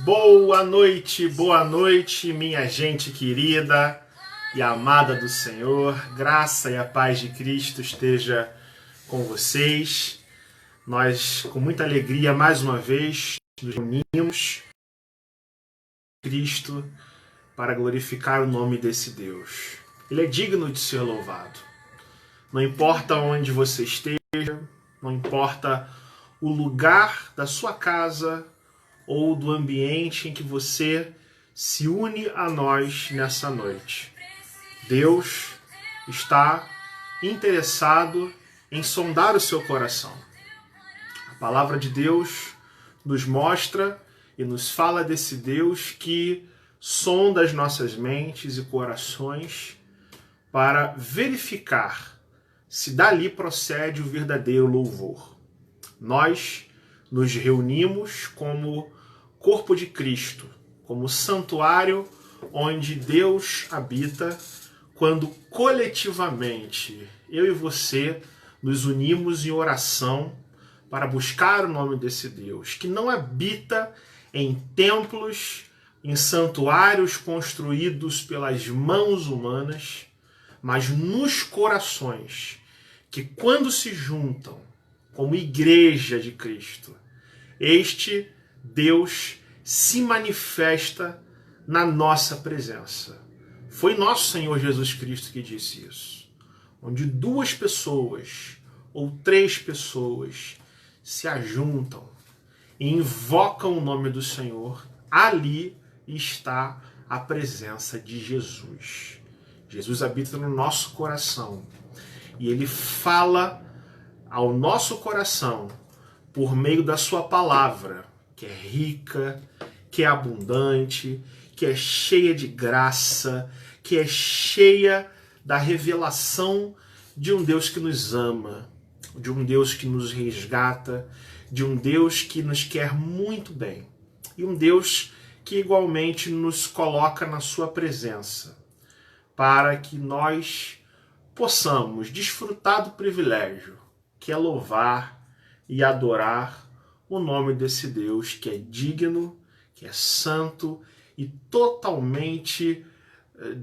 Boa noite, minha gente querida e amada do Senhor. Graça e a paz de Cristo esteja com vocês. Nós, com muita alegria, mais uma vez, nos reunimos Cristo para glorificar o nome desse Deus. Ele é digno de ser louvado. Não importa onde você esteja, não importa o lugar da sua casa ou do ambiente em que você se une a nós nessa noite. Deus está interessado em sondar o seu coração. A palavra de Deus nos mostra e nos fala desse Deus que sonda as nossas mentes e corações para verificar se dali procede o verdadeiro louvor. Nós nos reunimos como corpo de Cristo, como santuário onde Deus habita, quando coletivamente eu e você nos unimos em oração para buscar o nome desse Deus, que não habita em templos, em santuários construídos pelas mãos humanas, mas nos corações, que quando se juntam como igreja de Cristo, este Deus se manifesta na nossa presença. Foi nosso Senhor Jesus Cristo que disse isso. Onde duas pessoas ou três pessoas se ajuntam e invocam o nome do Senhor, ali está a presença de Jesus. Jesus habita no nosso coração e ele fala ao nosso coração por meio da sua palavra, que é rica, que é abundante, que é cheia de graça, que é cheia da revelação de um Deus que nos ama, de um Deus que nos resgata, de um Deus que nos quer muito bem e um Deus que igualmente nos coloca na sua presença para que nós possamos desfrutar do privilégio que é louvar e adorar o nome desse Deus que é digno, que é santo e totalmente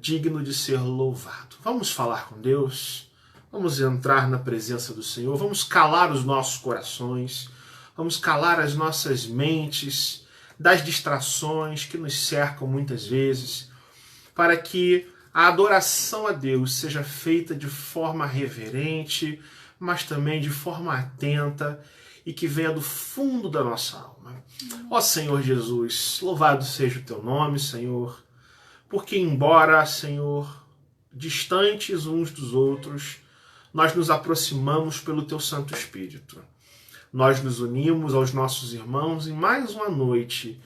digno de ser louvado. Vamos falar com Deus, vamos entrar na presença do Senhor, vamos calar os nossos corações, vamos calar as nossas mentes das distrações que nos cercam muitas vezes, para que a adoração a Deus seja feita de forma reverente, mas também de forma atenta e que venha do fundo da nossa alma. Ó Senhor Jesus, louvado seja o teu nome, Senhor, porque embora, Senhor, distantes uns dos outros, nós nos aproximamos pelo teu Santo Espírito. Nós nos unimos aos nossos irmãos em mais uma noite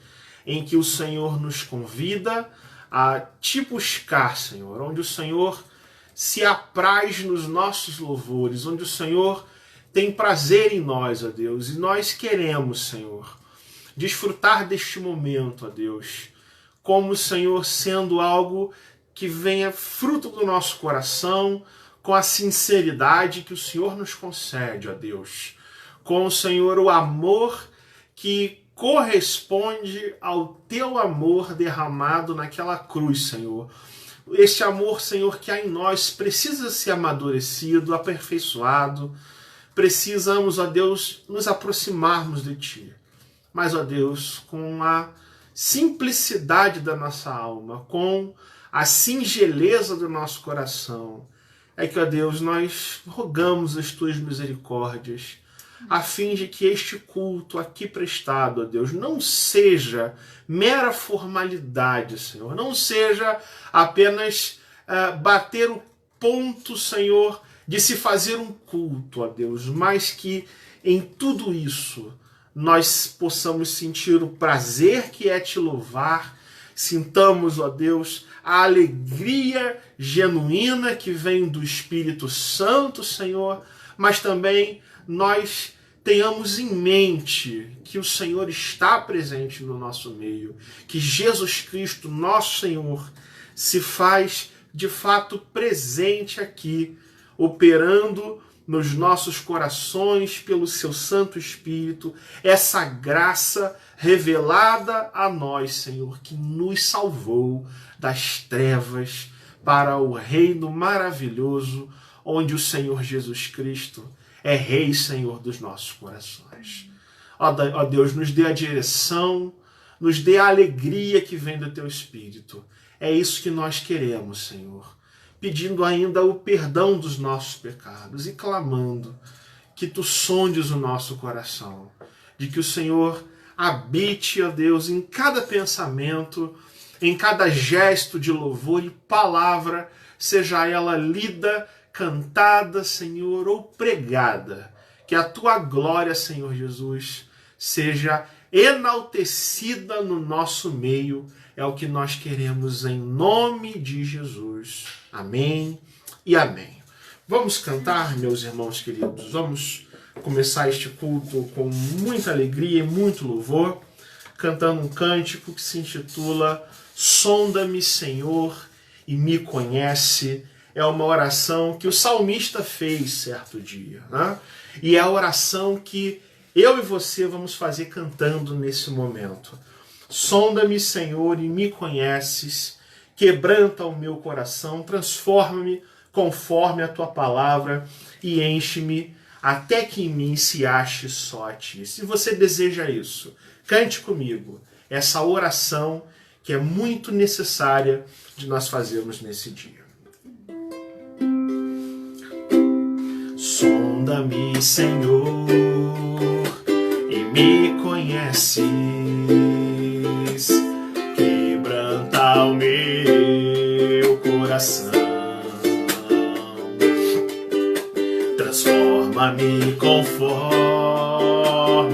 em que o Senhor nos convida a te buscar, Senhor, onde o Senhor se apraz nos nossos louvores, onde o Senhor tem prazer em nós, ó Deus, e nós queremos, Senhor, desfrutar deste momento, ó Deus, como, Senhor, sendo algo que venha fruto do nosso coração, com a sinceridade que o Senhor nos concede, ó Deus, com, Senhor, o amor que corresponde ao teu amor derramado naquela cruz, Senhor. Este amor, Senhor, que há em nós precisa ser amadurecido, aperfeiçoado. Precisamos, ó Deus, nos aproximarmos de Ti. Mas, ó Deus, com a simplicidade da nossa alma, com a singeleza do nosso coração, é que, ó Deus, nós rogamos as Tuas misericórdias, a fim de que este culto aqui prestado, ó Deus, não seja mera formalidade, Senhor, não seja apenas bater o ponto, Senhor, de se fazer um culto, ó Deus, mas que em tudo isso nós possamos sentir o prazer que é te louvar, sintamos, ó Deus, a alegria genuína que vem do Espírito Santo, Senhor, mas também nós tenhamos em mente que o Senhor está presente no nosso meio, que Jesus Cristo, nosso Senhor, se faz de fato presente aqui, operando nos nossos corações pelo seu Santo Espírito, essa graça revelada a nós, Senhor, que nos salvou das trevas para o reino maravilhoso, onde o Senhor Jesus Cristo é Rei e Senhor dos nossos corações. Ó Deus, nos dê a direção, nos dê a alegria que vem do Teu Espírito. É isso que nós queremos, Senhor. Pedindo ainda o perdão dos nossos pecados e clamando que Tu sondes o nosso coração, de que o Senhor habite, ó Deus, em cada pensamento, em cada gesto de louvor e palavra, seja ela lida, cantada, Senhor, ou pregada. Que a Tua glória, Senhor Jesus, seja enaltecida no nosso meio. É o que nós queremos em nome de Jesus. Amém e amém. Vamos cantar, meus irmãos queridos. Vamos começar este culto com muita alegria e muito louvor, cantando um cântico que se intitula Sonda-me, Senhor, e me conhece. É uma oração que o salmista fez certo dia, né? E é a oração que eu e você vamos fazer cantando nesse momento. Sonda-me, Senhor, e me conheces, quebranta o meu coração, transforma-me conforme a Tua palavra e enche-me até que em mim se ache só a Ti. Se você deseja isso, cante comigo essa oração que é muito necessária de nós fazermos nesse dia. Sonda-me, Senhor, e me conheces, quebranta o meu coração, transforma-me conforme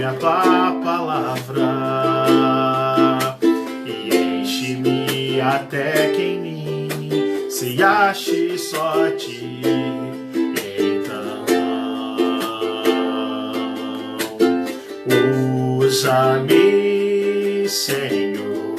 a Tua palavra e enche-me até que em mim se ache só a Ti. Usa-me, Senhor,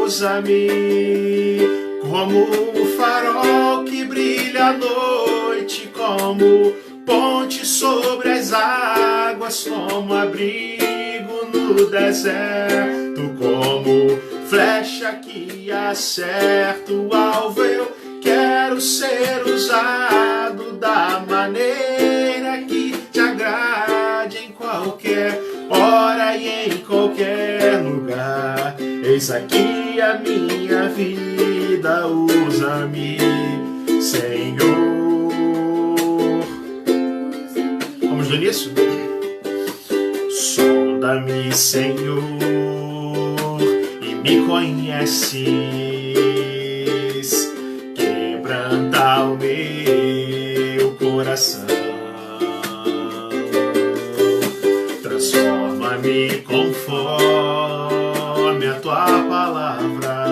usa-me como um farol que brilha à noite, como ponte sobre as águas, como abrigo no deserto, como flecha que acerta o alvo. Eu quero ser usado da maneira que Te agrade, em qualquer hora e em qualquer lugar. Eis aqui a minha vida, usa-me, Senhor. Vamos no início? Sonda-me, Senhor, e me conheces, quebranta o meu coração, transforma-me conforme a Tua palavra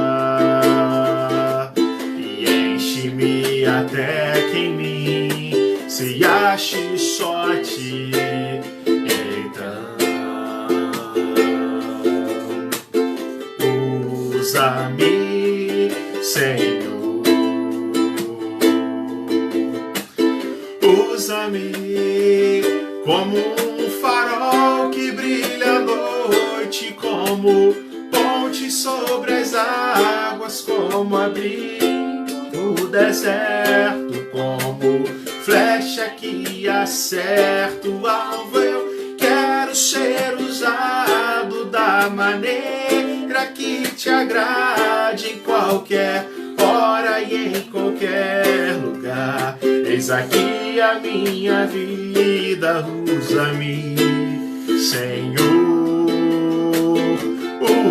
e enche-me até que em mim se ache só a Ti. Então, usa-me, Senhor, usa-me como um farol que brilha à noite, como ponte sobre as águas, como abrigo no deserto, como flecha que acerta o alvo. Eu quero ser usado da maneira que Te agrade, em qualquer hora e em qualquer lugar. Eis aqui a minha vida, usa-me, Senhor,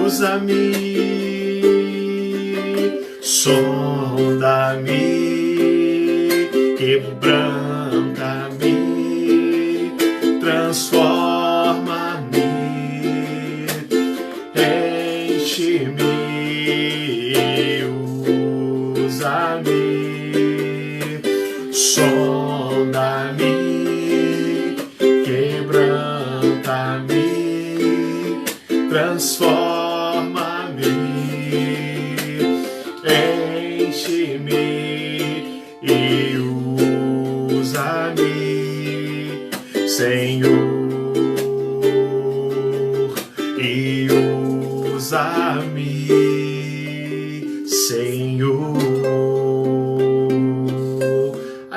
usa-me, sonda-me, quebranta-me, transforma-me, enche-me, usa-me, sonda-me, quebranta-me, transforma-me, enche-me,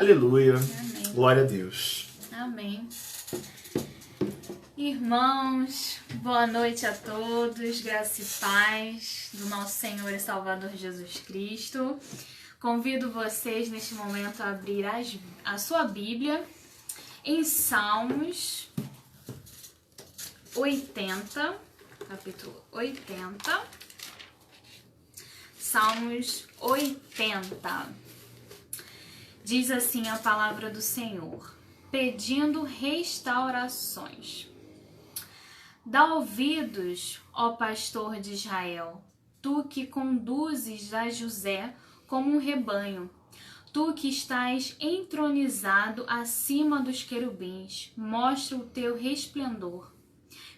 Aleluia. Amém. Glória a Deus. Amém. Irmãos, boa noite a todos, graça e paz do nosso Senhor e Salvador Jesus Cristo. Convido vocês neste momento a abrir a sua Bíblia em Salmos 80, capítulo 80. Salmos 80. Diz assim a palavra do Senhor, pedindo restaurações. Dá ouvidos, ó pastor de Israel, tu que conduzes a José como um rebanho, tu que estás entronizado acima dos querubins, mostra o teu resplendor.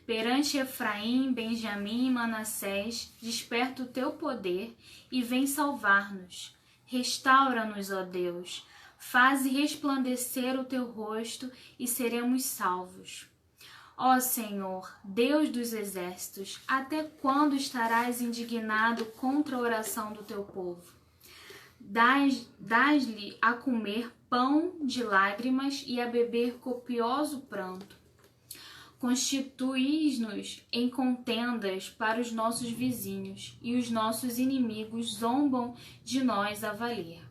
Perante Efraim, Benjamim e Manassés, desperta o teu poder e vem salvar-nos. Restaura-nos, ó Deus, faze resplandecer o teu rosto e seremos salvos. Ó Senhor, Deus dos exércitos, até quando estarás indignado contra a oração do teu povo? Dás-lhe a comer pão de lágrimas e a beber copioso pranto. Constituís-nos em contendas para os nossos vizinhos, e os nossos inimigos zombam de nós a valer.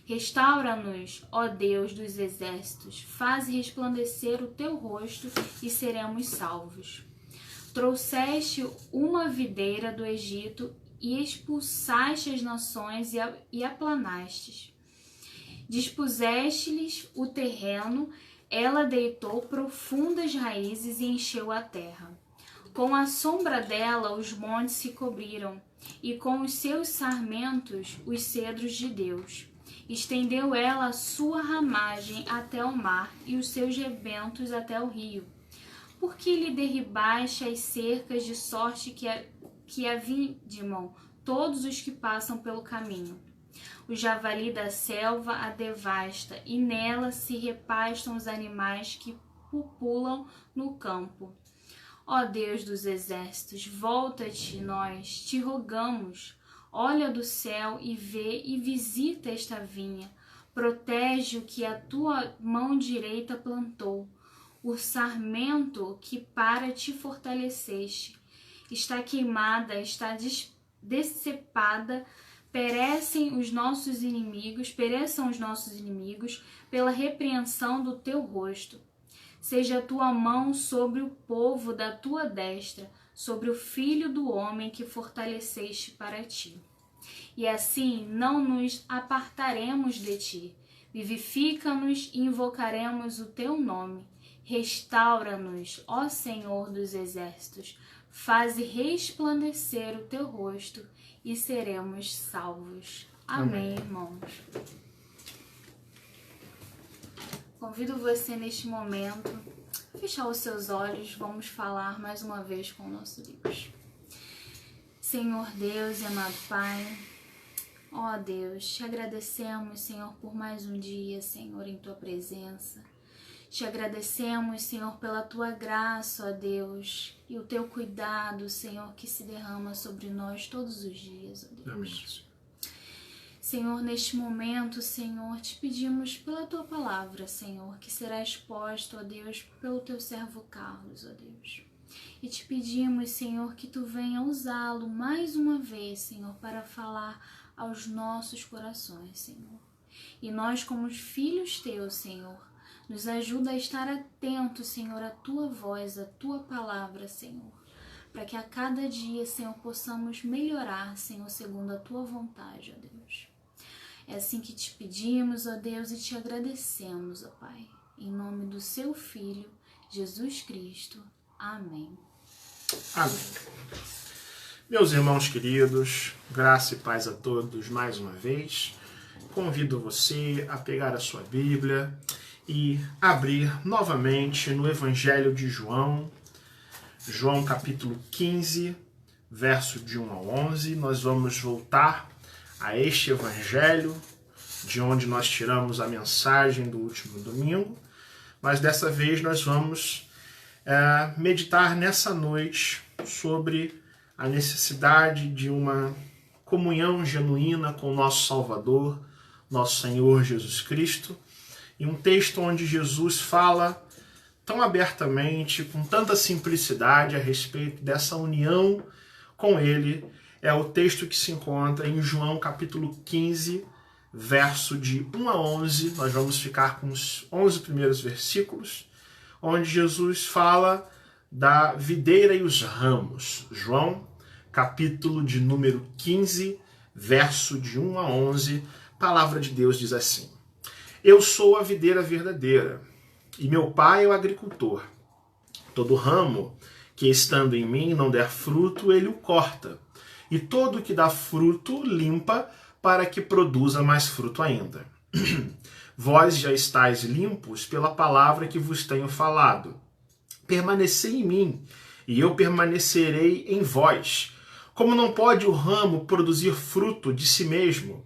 Restaura-nos, ó Deus dos exércitos, faze resplandecer o teu rosto e seremos salvos. Trouxeste uma videira do Egito e expulsaste as nações e aplanastes. Dispuseste-lhes o terreno, ela deitou profundas raízes e encheu a terra. Com a sombra dela os montes se cobriram, e com os seus sarmentos os cedros de Deus. Estendeu ela a sua ramagem até o mar e os seus rebentos até o rio. Por que lhe derribaste as cercas de sorte que a vindimam todos os que passam pelo caminho? O javali da selva a devasta, e nela se repastam os animais que pupulam no campo. Ó Deus dos exércitos, volta-te, nós te rogamos. Olha do céu e vê e visita esta vinha. Protege o que a tua mão direita plantou. O sarmento que para ti fortaleceste. Está queimada, está decepada. Pereçam os nossos inimigos pela repreensão do teu rosto. Seja a tua mão sobre o povo da tua destra, sobre o filho do homem que fortaleceste para ti. E assim não nos apartaremos de ti. Vivifica-nos e invocaremos o teu nome. Restaura-nos, ó Senhor dos exércitos. Faze resplandecer o teu rosto e seremos salvos. Amém, irmãos. Convido você neste momento a fechar os seus olhos. Vamos falar mais uma vez com o nosso Deus. Senhor Deus e amado Pai, ó Deus, te agradecemos, Senhor, por mais um dia, Senhor, em tua presença. Te agradecemos, Senhor, pela tua graça, ó Deus, e o teu cuidado, Senhor, que se derrama sobre nós todos os dias, ó Deus. Amém. Senhor, neste momento, Senhor, te pedimos pela tua palavra, Senhor, que será exposta, ó Deus, pelo teu servo Carlos, ó Deus. E te pedimos, Senhor, que tu venha usá-lo mais uma vez, Senhor, para falar aos nossos corações, Senhor. E nós, como filhos teus, Senhor, nos ajuda a estar atento, Senhor, à tua voz, à tua palavra, Senhor. Para que a cada dia, Senhor, possamos melhorar, Senhor, segundo a tua vontade, ó Deus. É assim que te pedimos, ó Deus, e te agradecemos, ó Pai. Em nome do seu Filho, Jesus Cristo. Amém. Amém. Meus irmãos queridos, graça e paz a todos mais uma vez. Convido você a pegar a sua Bíblia e abrir novamente no Evangelho de João, João capítulo 15, verso de 1 ao 11. Nós vamos voltar a este Evangelho, de onde nós tiramos a mensagem do último domingo, mas dessa vez nós vamos meditar nessa noite sobre a necessidade de uma comunhão genuína com o nosso Salvador, nosso Senhor Jesus Cristo, e um texto onde Jesus fala tão abertamente, com tanta simplicidade a respeito dessa união com ele, é o texto que se encontra em João capítulo 15, verso de 1 a 11. Nós vamos ficar com os 11 primeiros versículos, onde Jesus fala da videira e os ramos. João, capítulo de número 15, verso de 1 a 11, a palavra de Deus diz assim: Eu sou a videira verdadeira, e meu pai é o agricultor. Todo ramo que estando em mim não der fruto, ele o corta, e todo que dá fruto limpa, para que produza mais fruto ainda. Vós já estáis limpos pela palavra que vos tenho falado. Permanecei em mim, e eu permanecerei em vós. Como não pode o ramo produzir fruto de si mesmo,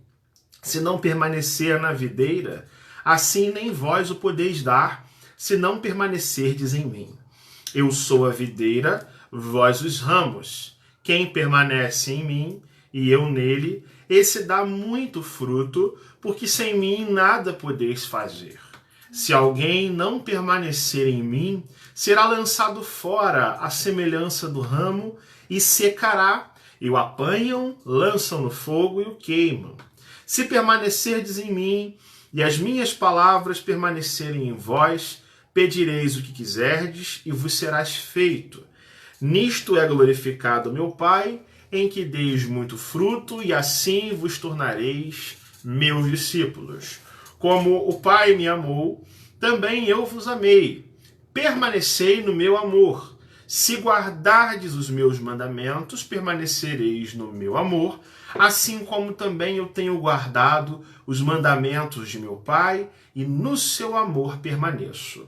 se não permanecer na videira, assim nem vós o podeis dar, se não permanecerdes em mim. Eu sou a videira, vós os ramos. Quem permanece em mim e eu nele, esse dá muito fruto, porque sem mim nada podeis fazer. Se alguém não permanecer em mim, será lançado fora à semelhança do ramo e secará, e o apanham, lançam no fogo e o queimam. Se permanecerdes em mim e as minhas palavras permanecerem em vós, pedireis o que quiserdes e vos serás feito. Nisto é glorificado meu Pai, em que deis muito fruto, e assim vos tornareis meus discípulos. Como o Pai me amou, também eu vos amei. Permanecei no meu amor. Se guardardes os meus mandamentos, permanecereis no meu amor, assim como também eu tenho guardado os mandamentos de meu Pai, e no seu amor permaneço.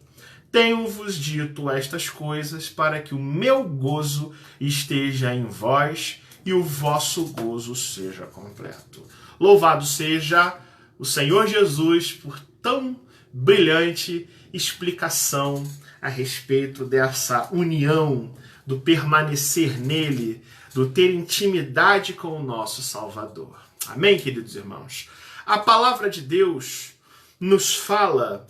Tenho-vos dito estas coisas para que o meu gozo esteja em vós e o vosso gozo seja completo. Louvado seja o Senhor Jesus por tão brilhante explicação a respeito dessa união, do permanecer nele, do ter intimidade com o nosso Salvador. Amém, queridos irmãos? A palavra de Deus nos fala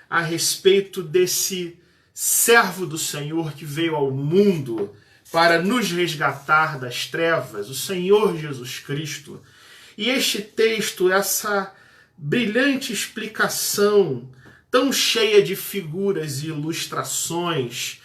a respeito desse servo do Senhor que veio ao mundo para nos resgatar das trevas, o Senhor Jesus Cristo. E este texto, essa brilhante explicação, tão cheia de figuras e ilustrações,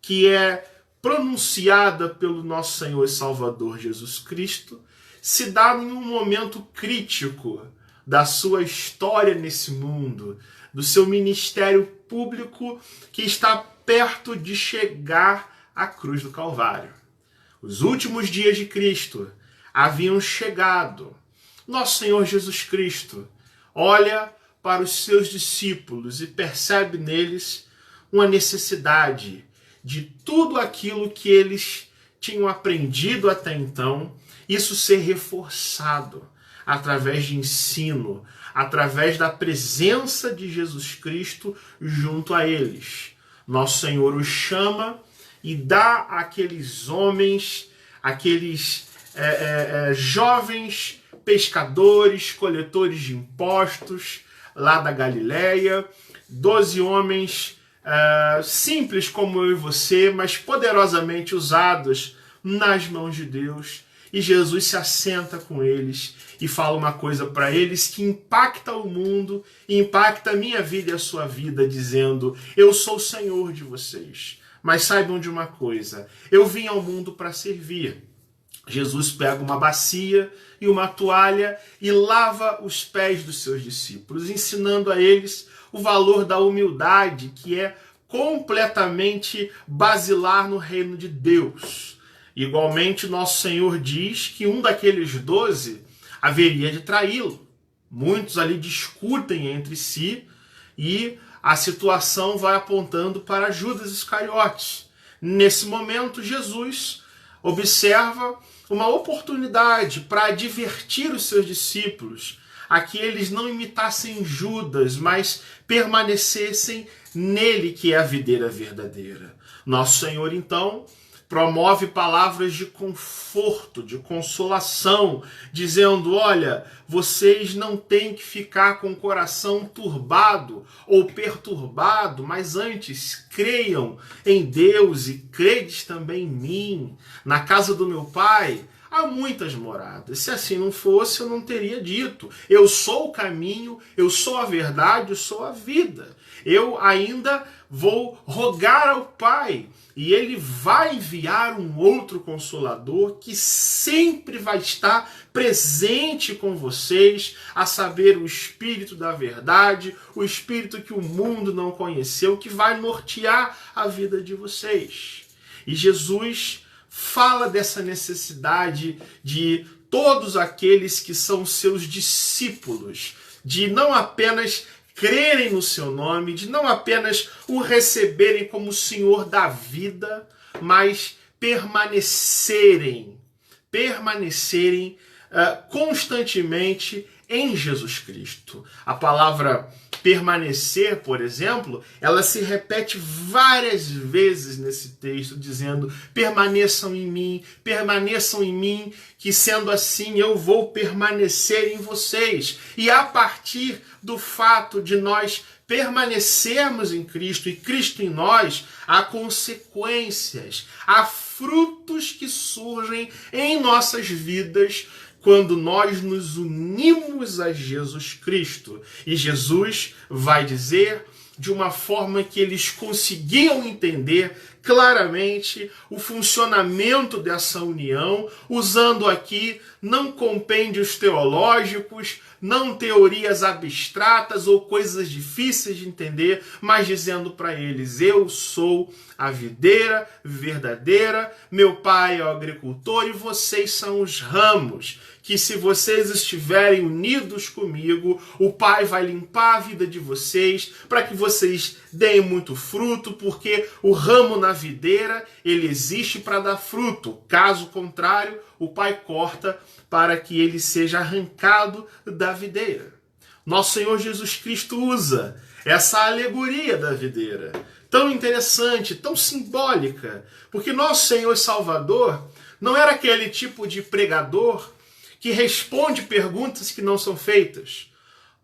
que é pronunciada pelo nosso Senhor e Salvador Jesus Cristo, se dá em um momento crítico da sua história nesse mundo, do seu ministério público que está perto de chegar à cruz do Calvário. Os últimos dias de Cristo haviam chegado. Nosso Senhor Jesus Cristo olha para os seus discípulos e percebe neles uma necessidade de tudo aquilo que eles tinham aprendido até então, isso ser reforçado através de ensino, através da presença de Jesus Cristo junto a eles. Nosso Senhor os chama e dá àqueles homens, aqueles jovens pescadores, coletores de impostos, lá da Galileia, 12 homens simples como eu e você, mas poderosamente usados nas mãos de Deus. E Jesus se assenta com eles e fala uma coisa para eles que impacta o mundo, e impacta a minha vida e a sua vida, dizendo: eu sou o Senhor de vocês, mas saibam de uma coisa, eu vim ao mundo para servir. Jesus pega uma bacia e uma toalha e lava os pés dos seus discípulos, ensinando a eles o valor da humildade, que é completamente basilar no reino de Deus. Igualmente, nosso Senhor diz que um daqueles 12 haveria de traí-lo. Muitos ali discutem entre si e a situação vai apontando para Judas Iscariotes. Nesse momento, Jesus observa uma oportunidade para advertir os seus discípulos a que eles não imitassem Judas, mas permanecessem nele, que é a videira verdadeira. Nosso Senhor, então, promove palavras de conforto, de consolação, dizendo: olha, vocês não têm que ficar com o coração turbado ou perturbado, mas antes creiam em Deus e credes também em mim. Na casa do meu Pai há muitas moradas. Se assim não fosse, eu não teria dito: eu sou o caminho, eu sou a verdade, eu sou a vida. Eu ainda vou rogar ao Pai, e Ele vai enviar um outro Consolador que sempre vai estar presente com vocês, a saber, o Espírito da verdade, o Espírito que o mundo não conheceu, que vai nortear a vida de vocês. E Jesus fala dessa necessidade de todos aqueles que são seus discípulos, de não apenas crerem no seu nome, de não apenas o receberem como Senhor da vida, mas permanecerem constantemente em Jesus Cristo. A palavra permanecer, por exemplo, ela se repete várias vezes nesse texto, dizendo: permaneçam em mim, que sendo assim eu vou permanecer em vocês. E a partir do fato de nós permanecermos em Cristo e Cristo em nós, há consequências, há frutos que surgem em nossas vidas quando nós nos unimos a Jesus Cristo. E Jesus vai dizer, de uma forma que eles conseguiam entender claramente o funcionamento dessa união, usando aqui não compêndios teológicos, não teorias abstratas ou coisas difíceis de entender, mas dizendo para eles: eu sou a videira verdadeira, meu pai é o agricultor e vocês são os ramos, que se vocês estiverem unidos comigo, o Pai vai limpar a vida de vocês, para que vocês deem muito fruto, porque o ramo na videira, ele existe para dar fruto. Caso contrário, o Pai corta para que ele seja arrancado da videira. Nosso Senhor Jesus Cristo usa essa alegoria da videira, tão interessante, tão simbólica, porque nosso Senhor e Salvador não era aquele tipo de pregador que responde perguntas que não são feitas.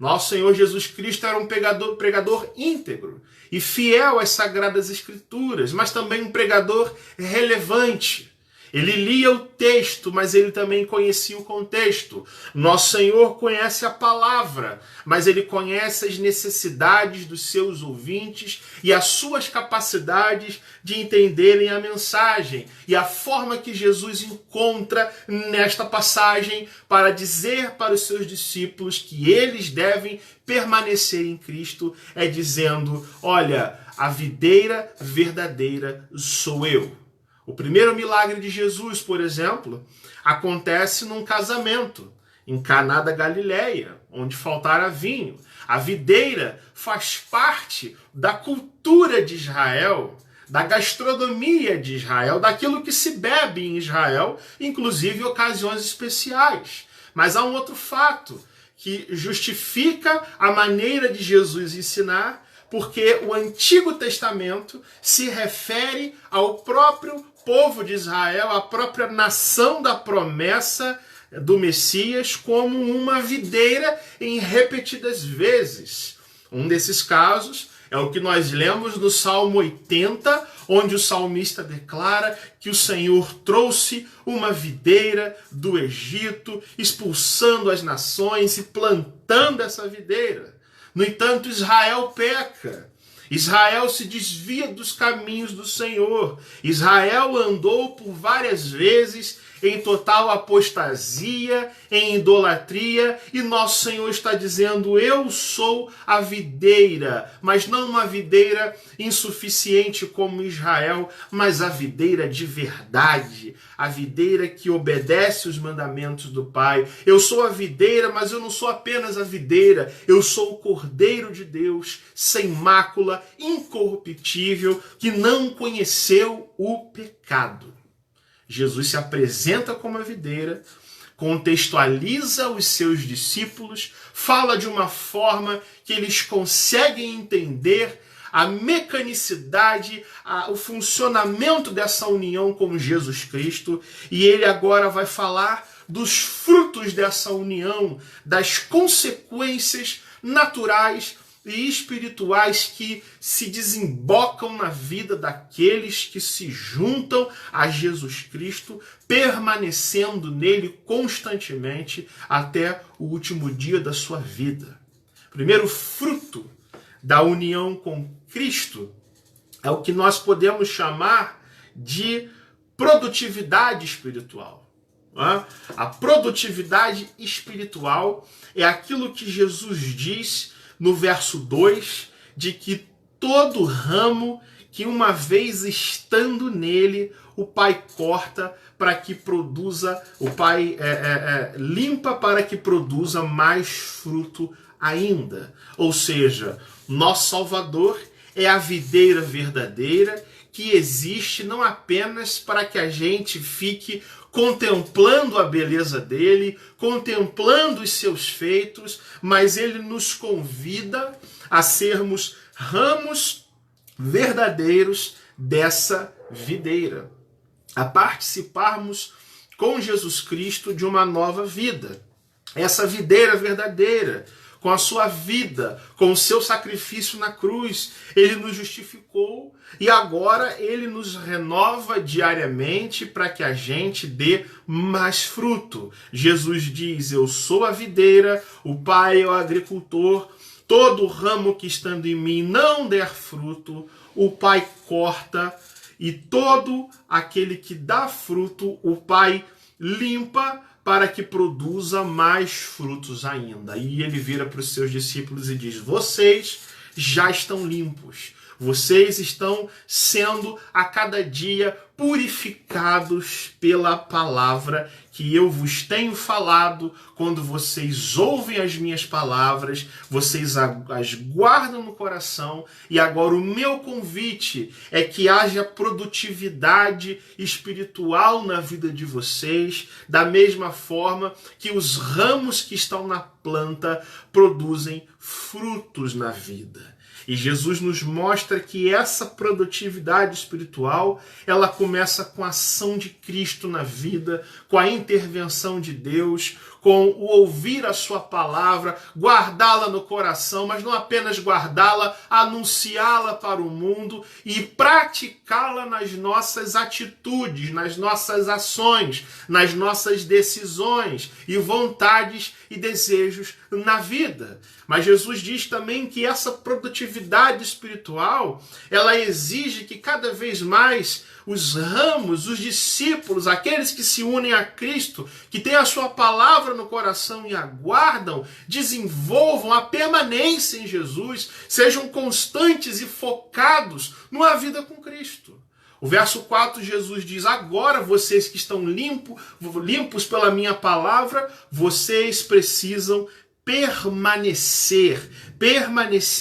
Nosso Senhor Jesus Cristo era um pregador íntegro e fiel às Sagradas Escrituras, mas também um pregador relevante. Ele lia o texto, mas ele também conhecia o contexto. Nosso Senhor conhece a palavra, mas ele conhece as necessidades dos seus ouvintes e as suas capacidades de entenderem a mensagem. E a forma que Jesus encontra nesta passagem para dizer para os seus discípulos que eles devem permanecer em Cristo é dizendo: olha, a videira verdadeira sou eu. O primeiro milagre de Jesus, por exemplo, acontece num casamento, em Caná da Galileia, onde faltara vinho. A videira faz parte da cultura de Israel, da gastronomia de Israel, daquilo que se bebe em Israel, inclusive em ocasiões especiais. Mas há um outro fato que justifica a maneira de Jesus ensinar, porque o Antigo Testamento se refere ao próprio povo de Israel, à própria nação da promessa do Messias, como uma videira em repetidas vezes. Um desses casos é o que nós lemos no Salmo 80, onde o salmista declara que o Senhor trouxe uma videira do Egito, expulsando as nações e plantando essa videira. No entanto, Israel peca. Israel se desvia dos caminhos do Senhor. Israel andou por várias vezes em total apostasia, em idolatria, e nosso Senhor está dizendo: eu sou a videira, mas não uma videira insuficiente como Israel, mas a videira de verdade, a videira que obedece os mandamentos do Pai. Eu sou a videira, mas eu não sou apenas a videira, eu sou o Cordeiro de Deus, sem mácula, incorruptível, que não conheceu o pecado. Jesus se apresenta como a videira, contextualiza os seus discípulos, fala de uma forma que eles conseguem entender a mecanicidade, o funcionamento dessa união com Jesus Cristo, e ele agora vai falar dos frutos dessa união, das consequências naturais e espirituais que se desembocam na vida daqueles que se juntam a Jesus Cristo, permanecendo nele constantemente até o último dia da sua vida. Primeiro fruto da união com Cristo é o que nós podemos chamar de produtividade espiritual. A produtividade espiritual é aquilo que Jesus diz no verso 2, de que todo ramo que uma vez estando nele, o Pai corta para que produza, o Pai limpa para que produza mais fruto ainda. Ou seja, nosso Salvador é a videira verdadeira que existe não apenas para que a gente fique contemplando a beleza dele, contemplando os seus feitos, mas ele nos convida a sermos ramos verdadeiros dessa videira, a participarmos com Jesus Cristo de uma nova vida. Essa videira verdadeira, com a sua vida, com o seu sacrifício na cruz, ele nos justificou e agora ele nos renova diariamente para que a gente dê mais fruto. Jesus diz: eu sou a videira, o Pai é o agricultor, todo ramo que estando em mim não der fruto, o Pai corta, e todo aquele que dá fruto, o Pai limpa para que produza mais frutos ainda. E ele vira para os seus discípulos e diz: vocês já estão limpos. Vocês estão sendo a cada dia purificados pela palavra que eu vos tenho falado. Quando vocês ouvem as minhas palavras, vocês as guardam no coração. E agora o meu convite é que haja produtividade espiritual na vida de vocês, da mesma forma que os ramos que estão na planta produzem frutos na vida. E Jesus nos mostra que essa produtividade espiritual, ela começa com a ação de Cristo na vida, com a intervenção de Deus, com o ouvir a sua palavra, guardá-la no coração, mas não apenas guardá-la, anunciá-la para o mundo e praticá-la nas nossas atitudes, nas nossas ações, nas nossas decisões e vontades e desejos na vida. Mas Jesus diz também que essa produtividade espiritual, ela exige que cada vez mais os ramos, os discípulos, aqueles que se unem a Cristo, que têm a sua palavra no coração e aguardam, desenvolvam a permanência em Jesus, sejam constantes e focados numa vida com Cristo. O verso 4, Jesus diz: agora vocês que estão limpos pela minha palavra, vocês precisam permanecer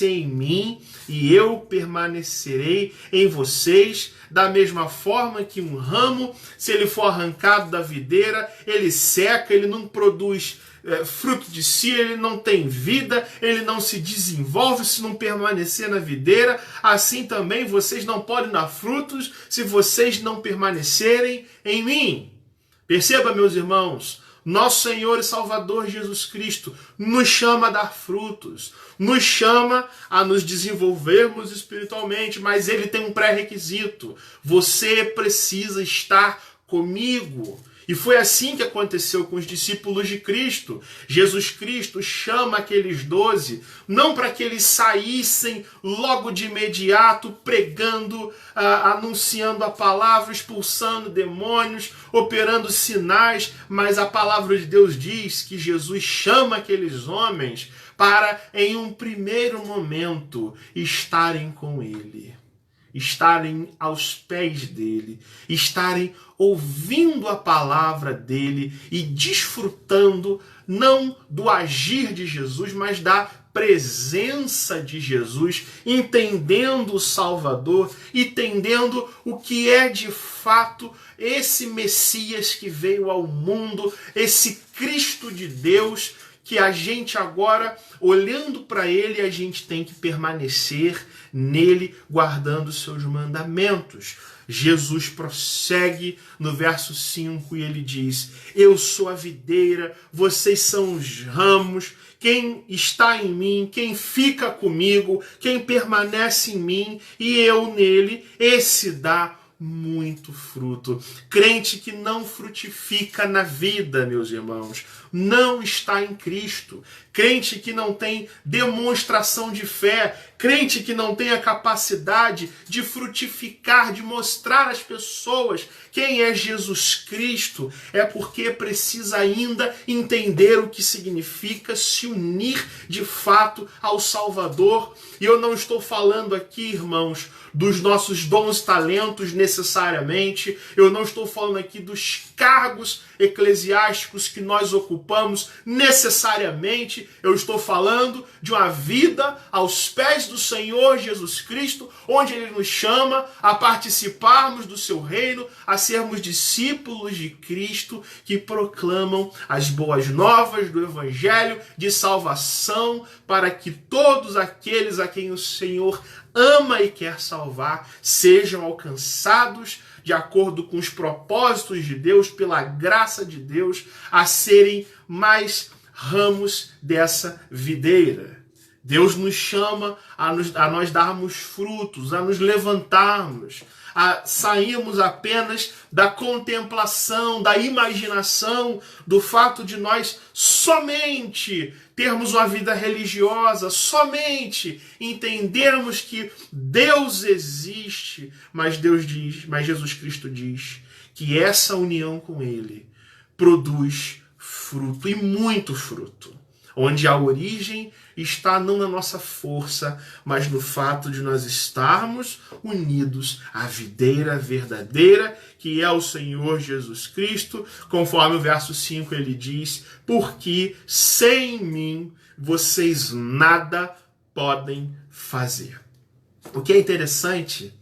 em mim e eu permanecerei em vocês, da mesma forma que um ramo, se ele for arrancado da videira, ele seca, ele não produz fruto de si, ele não tem vida, ele não se desenvolve se não permanecer na videira. Assim também vocês não podem dar frutos se vocês não permanecerem em mim. Perceba, meus irmãos, nosso Senhor e Salvador Jesus Cristo nos chama a dar frutos, nos chama a nos desenvolvermos espiritualmente, mas ele tem um pré-requisito: você precisa estar comigo. E foi assim que aconteceu com os discípulos de Cristo. Jesus Cristo chama aqueles 12, não para que eles saíssem logo de imediato pregando, anunciando a palavra, expulsando demônios, operando sinais, mas a palavra de Deus diz que Jesus chama aqueles homens para, em um primeiro momento, estarem com ele. Estarem aos pés dele, estarem ouvindo a palavra dele e desfrutando não do agir de Jesus, mas da presença de Jesus, entendendo o Salvador, entendendo o que é de fato esse Messias que veio ao mundo, esse Cristo de Deus que a gente agora, olhando para ele, a gente tem que permanecer nele, guardando os seus mandamentos. Jesus prossegue no verso 5 e ele diz: eu sou a videira, vocês são os ramos, quem está em mim, quem fica comigo, quem permanece em mim e eu nele, esse dá muito fruto. Crente que não frutifica na vida, meus irmãos, não está em Cristo. Crente que não tem demonstração de fé, crente que não tem a capacidade de frutificar, de mostrar às pessoas quem é Jesus Cristo, é porque precisa ainda entender o que significa se unir de fato ao Salvador. E eu não estou falando aqui, irmãos, dos nossos dons e talentos necessariamente, eu não estou falando aqui dos cargos eclesiásticos que nós ocupamos necessariamente, eu estou falando de uma vida aos pés do Senhor Jesus Cristo, onde Ele nos chama a participarmos do seu reino, a sermos discípulos de Cristo que proclamam as boas novas do Evangelho de salvação para que todos aqueles a quem o Senhor ama e quer salvar sejam alcançados de acordo com os propósitos de Deus, pela graça de Deus, a serem mais ramos dessa videira. Deus nos chama a nós darmos frutos, a nos levantarmos, a sairmos apenas da contemplação, da imaginação, do fato de nós somente termos uma vida religiosa, somente entendermos que Deus existe, mas Jesus Cristo diz que essa união com Ele produz fruto, e muito fruto, onde a origem está não na nossa força, mas no fato de nós estarmos unidos à videira verdadeira, que é o Senhor Jesus Cristo, conforme o verso 5 ele diz: porque sem mim vocês nada podem fazer. O que é interessante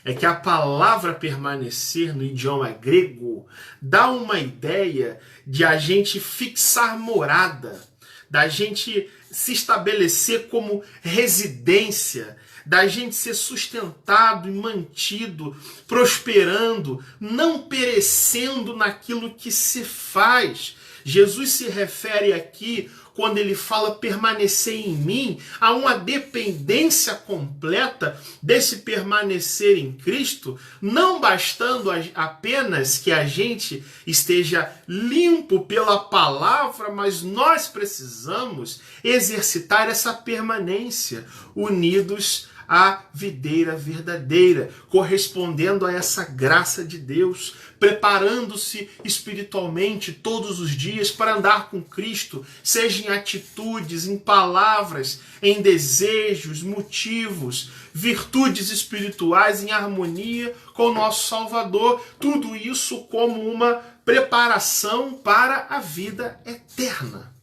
é que a palavra permanecer no idioma grego dá uma ideia de a gente fixar morada, da gente se estabelecer como residência, da gente ser sustentado e mantido, prosperando, não perecendo naquilo que se faz. Jesus se refere aqui, quando ele fala permanecer em mim, a uma dependência completa desse permanecer em Cristo, não bastando apenas que a gente esteja limpo pela palavra, mas nós precisamos exercitar essa permanência, unidos à videira verdadeira, correspondendo a essa graça de Deus, preparando-se espiritualmente todos os dias para andar com Cristo, seja em atitudes, em palavras, em desejos, motivos, virtudes espirituais em harmonia com o nosso Salvador, tudo isso como uma preparação para a vida eterna.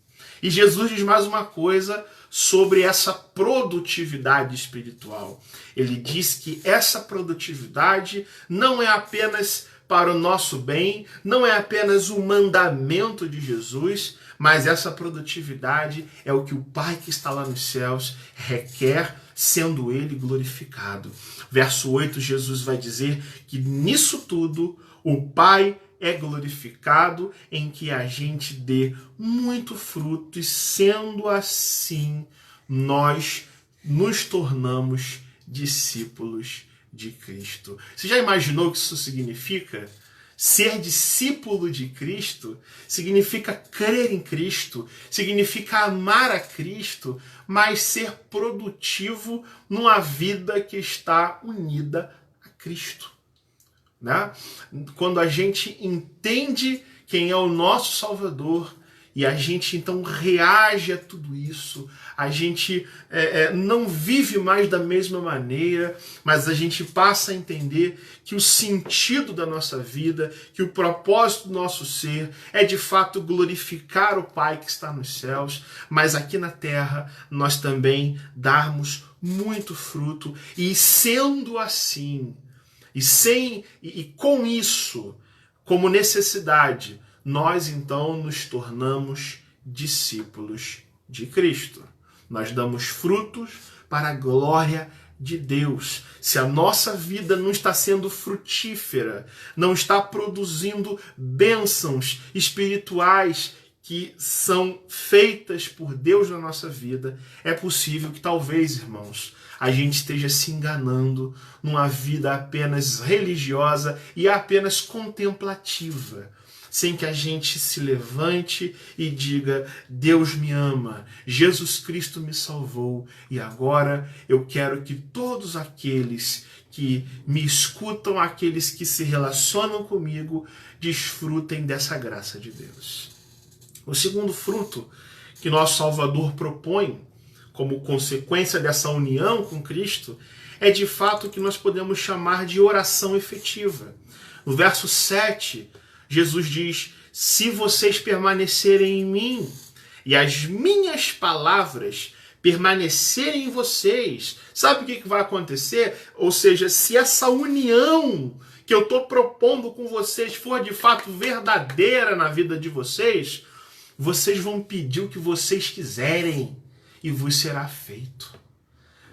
E Jesus diz mais uma coisa sobre essa produtividade espiritual. Ele diz que essa produtividade não é apenas para o nosso bem, não é apenas um mandamento de Jesus, mas essa produtividade é o que o Pai que está lá nos céus requer, sendo Ele glorificado. Verso 8, Jesus vai dizer que nisso tudo o Pai é glorificado em que a gente dê muito fruto, e sendo assim, nós nos tornamos discípulos de Cristo. Você já imaginou o que isso significa? Ser discípulo de Cristo significa crer em Cristo, significa amar a Cristo, mas ser produtivo numa vida que está unida a Cristo. Né? Quando a gente entende quem é o nosso Salvador e a gente então reage a tudo isso, a gente não vive mais da mesma maneira, mas a gente passa a entender que o sentido da nossa vida, que o propósito do nosso ser é de fato glorificar o Pai que está nos céus, mas aqui na terra nós também darmos muito fruto, e sendo assim, e com isso como necessidade, nós então nos tornamos discípulos de Cristo. Nós damos frutos para a glória de Deus. Se a nossa vida não está sendo frutífera, não está produzindo bênçãos espirituais que são feitas por Deus na nossa vida, é possível que talvez, irmãos, a gente esteja se enganando numa vida apenas religiosa e apenas contemplativa, sem que a gente se levante e diga: Deus me ama, Jesus Cristo me salvou e agora eu quero que todos aqueles que me escutam, aqueles que se relacionam comigo, desfrutem dessa graça de Deus. O segundo fruto que nosso Salvador propõe como consequência dessa união com Cristo é de fato o que nós podemos chamar de oração efetiva. No verso 7, Jesus diz: se vocês permanecerem em mim e as minhas palavras permanecerem em vocês, sabe o que vai acontecer? Ou seja, se essa união que eu estou propondo com vocês for de fato verdadeira na vida de vocês, vocês vão pedir o que vocês quiserem e vos será feito.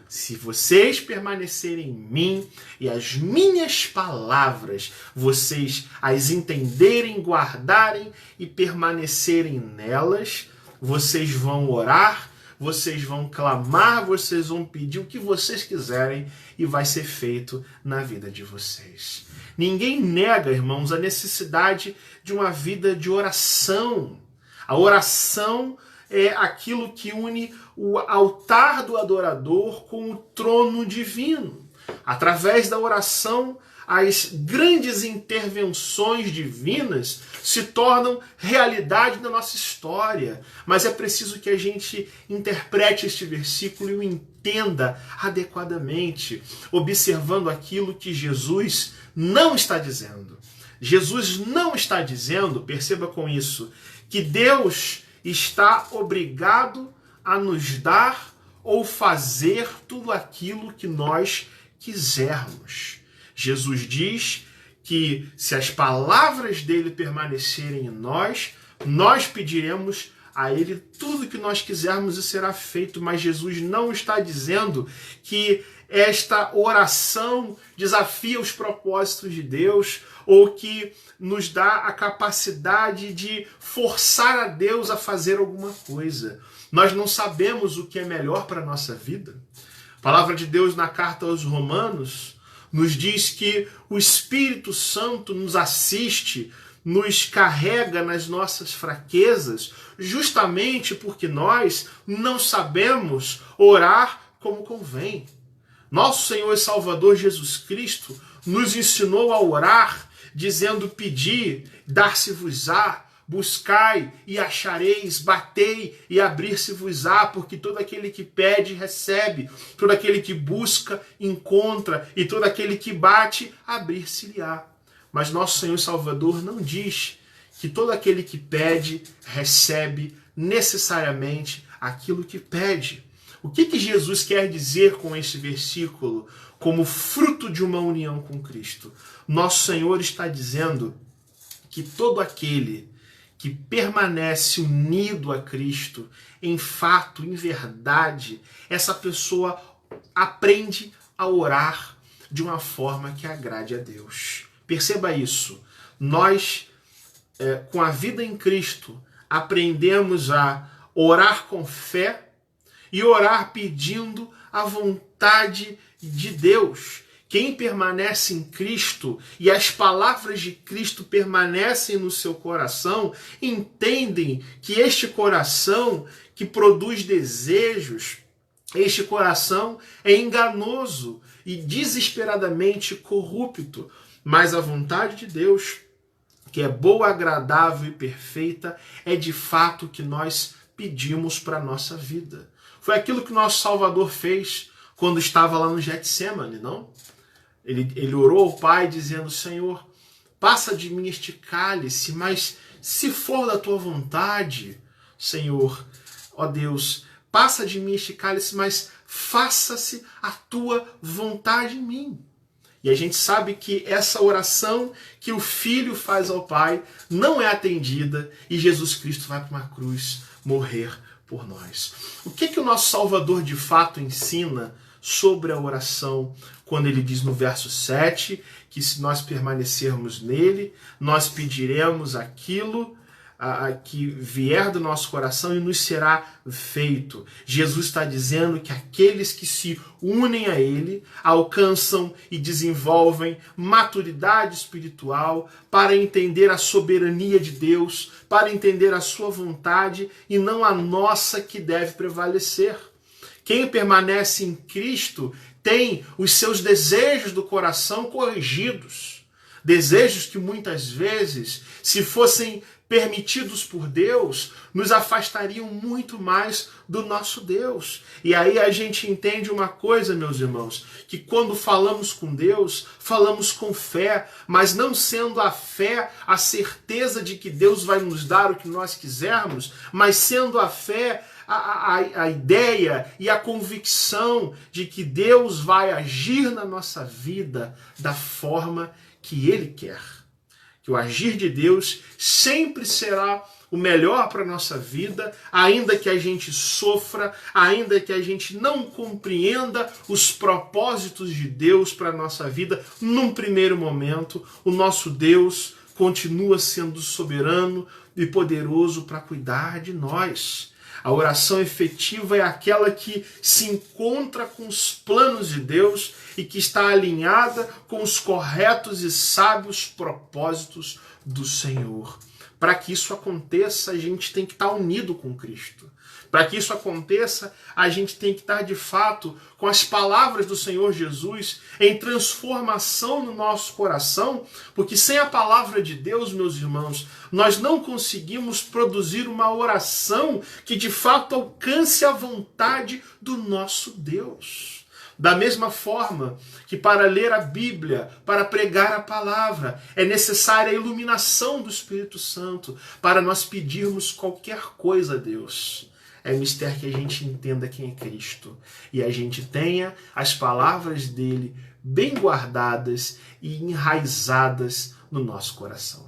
Se vocês permanecerem em mim e as minhas palavras, vocês as entenderem, guardarem e permanecerem nelas, vocês vão orar, vocês vão clamar, vocês vão pedir o que vocês quiserem e vai ser feito na vida de vocês. Ninguém nega, irmãos, a necessidade de uma vida de oração. A oração é aquilo que une o altar do adorador com o trono divino. Através da oração, as grandes intervenções divinas se tornam realidade na nossa história. Mas é preciso que a gente interprete este versículo e o entenda adequadamente, observando aquilo que Jesus não está dizendo. Jesus não está dizendo, perceba com isso, que Deus está obrigado a nos dar ou fazer tudo aquilo que nós quisermos. Jesus diz que se as palavras dele permanecerem em nós, nós pediremos a ele tudo que nós quisermos e será feito. Mas Jesus não está dizendo que esta oração desafia os propósitos de Deus ou que nos dá a capacidade de forçar a Deus a fazer alguma coisa. Nós não sabemos o que é melhor para a nossa vida. A palavra de Deus na carta aos Romanos nos diz que o Espírito Santo nos assiste, nos carrega nas nossas fraquezas, justamente porque nós não sabemos orar como convém. Nosso Senhor e Salvador Jesus Cristo nos ensinou a orar, dizendo: pedi, dar-se-vos-á, buscai e achareis, batei e abrir-se-vos-á, porque todo aquele que pede, recebe, todo aquele que busca, encontra, e todo aquele que bate, abrir-se-lhe-á. Mas nosso Senhor e Salvador não diz que todo aquele que pede, recebe necessariamente aquilo que pede. O que Jesus quer dizer com esse versículo como fruto de uma união com Cristo? Nosso Senhor está dizendo que todo aquele que permanece unido a Cristo, em fato, em verdade, essa pessoa aprende a orar de uma forma que agrade a Deus. Perceba isso. Nós, com a vida em Cristo, aprendemos a orar com fé e orar pedindo a vontade de Deus. Quem permanece em Cristo e as palavras de Cristo permanecem no seu coração, entendem que este coração que produz desejos, este coração é enganoso e desesperadamente corrupto. Mas a vontade de Deus, que é boa, agradável e perfeita, é de fato o que nós pedimos para a nossa vida. Foi aquilo que nosso Salvador fez quando estava lá no Getsêmani, não? Ele orou ao Pai dizendo: Senhor, passa de mim este cálice, mas se for da tua vontade, Senhor, ó Deus, passa de mim este cálice, mas faça-se a tua vontade em mim. E a gente sabe que essa oração que o Filho faz ao Pai não é atendida e Jesus Cristo vai para uma cruz morrer por nós. O que o nosso Salvador de fato ensina sobre a oração quando ele diz no verso 7 que se nós permanecermos nele, nós pediremos aquilo que vier do nosso coração e nos será feito. Jesus está dizendo que aqueles que se unem a Ele alcançam e desenvolvem maturidade espiritual para entender a soberania de Deus, para entender a sua vontade e não a nossa que deve prevalecer. Quem permanece em Cristo tem os seus desejos do coração corrigidos. Desejos que muitas vezes, se fossem permitidos por Deus, nos afastariam muito mais do nosso Deus. E aí a gente entende uma coisa, meus irmãos, que quando falamos com Deus, falamos com fé, mas não sendo a fé a certeza de que Deus vai nos dar o que nós quisermos, mas sendo a fé a ideia e a convicção de que Deus vai agir na nossa vida da forma que Ele quer. Que o agir de Deus sempre será o melhor para a nossa vida, ainda que a gente sofra, ainda que a gente não compreenda os propósitos de Deus para a nossa vida, num primeiro momento, o nosso Deus continua sendo soberano e poderoso para cuidar de nós. A oração efetiva é aquela que se encontra com os planos de Deus e que está alinhada com os corretos e sábios propósitos do Senhor. Para que isso aconteça, a gente tem que estar unido com Cristo. Para que isso aconteça, a gente tem que estar de fato com as palavras do Senhor Jesus em transformação no nosso coração, porque sem a palavra de Deus, meus irmãos, nós não conseguimos produzir uma oração que de fato alcance a vontade do nosso Deus. Da mesma forma que para ler a Bíblia, para pregar a palavra, é necessária a iluminação do Espírito Santo para nós pedirmos qualquer coisa a Deus. É mister que a gente entenda quem é Cristo e a gente tenha as palavras dele bem guardadas e enraizadas no nosso coração.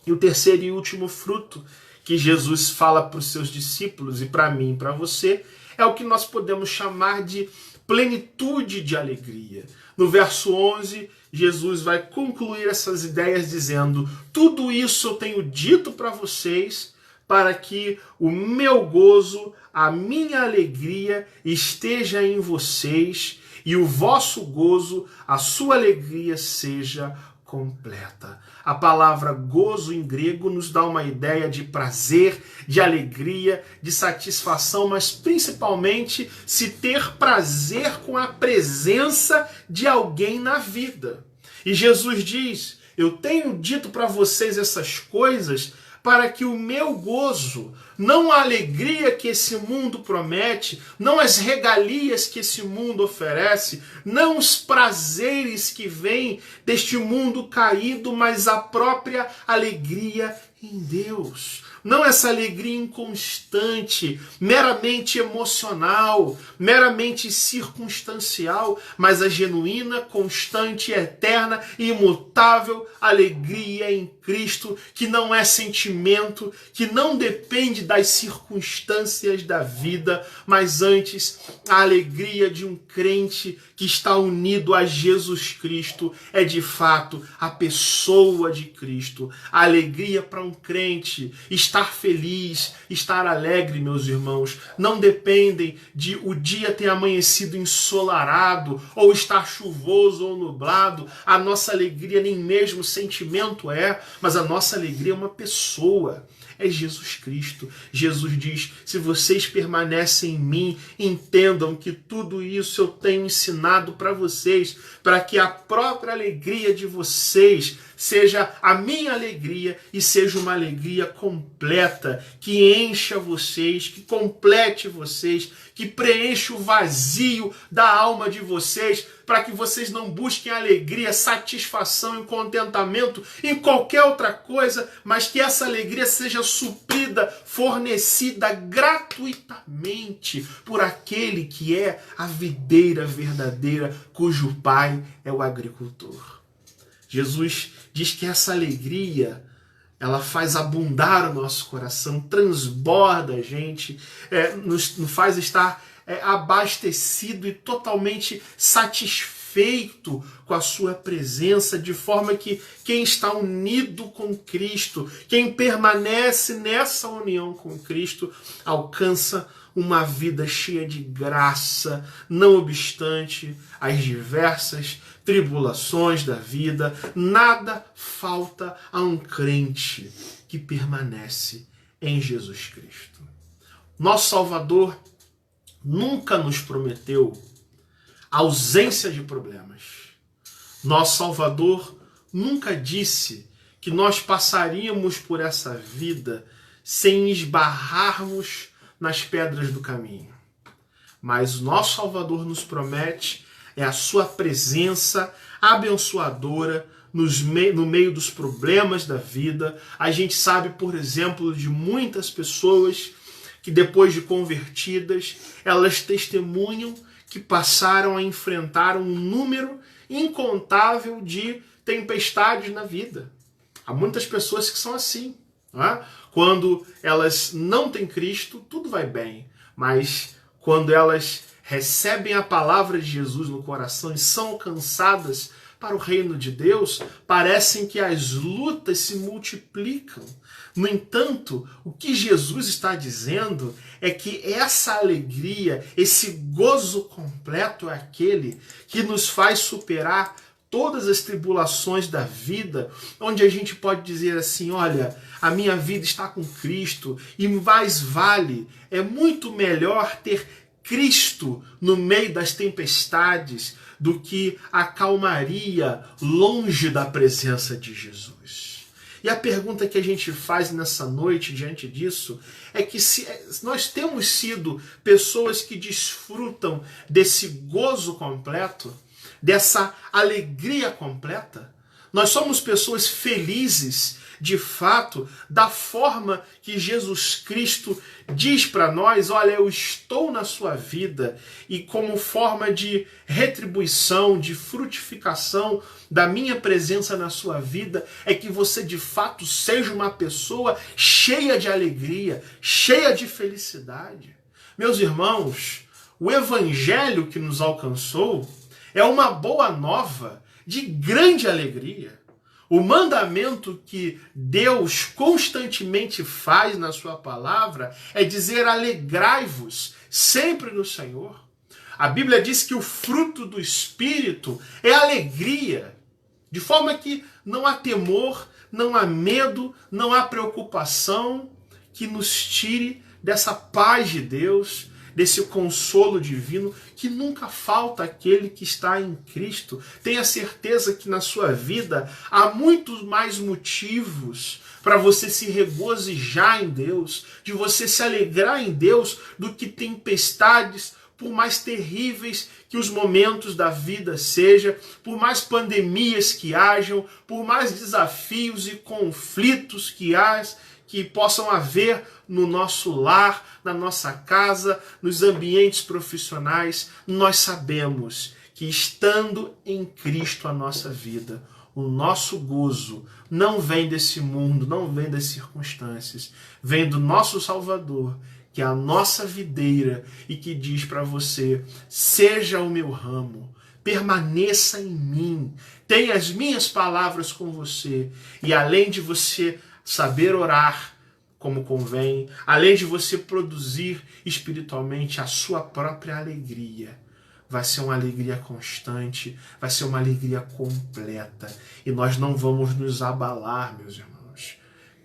E o terceiro e último fruto que Jesus fala para os seus discípulos e para mim e para você é o que nós podemos chamar de plenitude de alegria. No verso 11, Jesus vai concluir essas ideias dizendo: tudo isso eu tenho dito para vocês para que o meu gozo, a minha alegria esteja em vocês e o vosso gozo, a sua alegria seja completa. A palavra gozo em grego nos dá uma ideia de prazer, de alegria, de satisfação, mas principalmente se ter prazer com a presença de alguém na vida. E Jesus diz: eu tenho dito para vocês essas coisas para que o meu gozo, não a alegria que esse mundo promete, não as regalias que esse mundo oferece, não os prazeres que vêm deste mundo caído, mas a própria alegria em Deus. Não essa alegria inconstante, meramente emocional, meramente circunstancial, mas a genuína, constante, eterna e imutável alegria em Cristo, que não é sentimento, que não depende das circunstâncias da vida, mas antes a alegria de um crente que está unido a Jesus Cristo é de fato a pessoa de Cristo. A alegria para um crente, estar feliz, estar alegre, meus irmãos, não dependem de o dia ter amanhecido ensolarado, ou estar chuvoso ou nublado. A nossa alegria nem mesmo sentimento é, mas a nossa alegria é uma pessoa. É Jesus Cristo. Jesus diz: se vocês permanecem em mim, entendam que tudo isso eu tenho ensinado para vocês, para que a própria alegria de vocês seja a minha alegria e seja uma alegria completa, que encha vocês, que complete vocês, que preenche o vazio da alma de vocês, para que vocês não busquem alegria, satisfação e contentamento em qualquer outra coisa, mas que essa alegria seja suprida, fornecida gratuitamente por aquele que é a videira verdadeira, cujo pai é o agricultor. Jesus diz que essa alegria, ela faz abundar o nosso coração, transborda a gente, nos faz estar abastecido e totalmente satisfeito com a sua presença, de forma que quem está unido com Cristo, quem permanece nessa união com Cristo, alcança uma vida cheia de graça, não obstante as diversas tribulações da vida. Nada falta a um crente que permanece em Jesus Cristo. Nosso Salvador nunca nos prometeu ausência de problemas. Nosso Salvador nunca disse que nós passaríamos por essa vida sem esbarrarmos nas pedras do caminho. Mas o nosso Salvador nos promete a sua presença abençoadora no meio dos problemas da vida. A gente sabe, por exemplo, de muitas pessoas que depois de convertidas, elas testemunham que passaram a enfrentar um número incontável de tempestades na vida. Há muitas pessoas que são assim, não é? Quando elas não têm Cristo, tudo vai bem, mas quando elas recebem a palavra de Jesus no coração e são alcançadas para o reino de Deus, parecem que as lutas se multiplicam. No entanto, o que Jesus está dizendo é que essa alegria, esse gozo completo é aquele que nos faz superar todas as tribulações da vida, onde a gente pode dizer assim, olha, a minha vida está com Cristo e mais vale, é muito melhor ter Cristo no meio das tempestades do que a calmaria longe da presença de Jesus. E a pergunta que a gente faz nessa noite diante disso é que se nós temos sido pessoas que desfrutam desse gozo completo, dessa alegria completa, nós somos pessoas felizes, de fato, da forma que Jesus Cristo diz para nós, olha, eu estou na sua vida, e como forma de retribuição, de frutificação da minha presença na sua vida, é que você de fato seja uma pessoa cheia de alegria, cheia de felicidade. Meus irmãos, o evangelho que nos alcançou é uma boa nova de grande alegria. O mandamento que Deus constantemente faz na sua palavra é dizer alegrai-vos sempre no Senhor. A Bíblia diz que o fruto do Espírito é alegria, de forma que não há temor, não há medo, não há preocupação que nos tire dessa paz de Deus, desse consolo divino que nunca falta àquele que está em Cristo. Tenha certeza que na sua vida há muitos mais motivos para você se regozijar em Deus, de você se alegrar em Deus, do que tempestades, por mais terríveis que os momentos da vida sejam, por mais pandemias que hajam, por mais desafios e conflitos que possam haver no nosso lar, na nossa casa, nos ambientes profissionais, nós sabemos que estando em Cristo a nossa vida, o nosso gozo não vem desse mundo, não vem das circunstâncias, vem do nosso Salvador, que é a nossa videira e que diz para você, seja o meu ramo, permaneça em mim, tenha as minhas palavras com você, e além de você saber orar como convém, além de você produzir espiritualmente a sua própria alegria, vai ser uma alegria constante, vai ser uma alegria completa, e nós não vamos nos abalar, meus irmãos,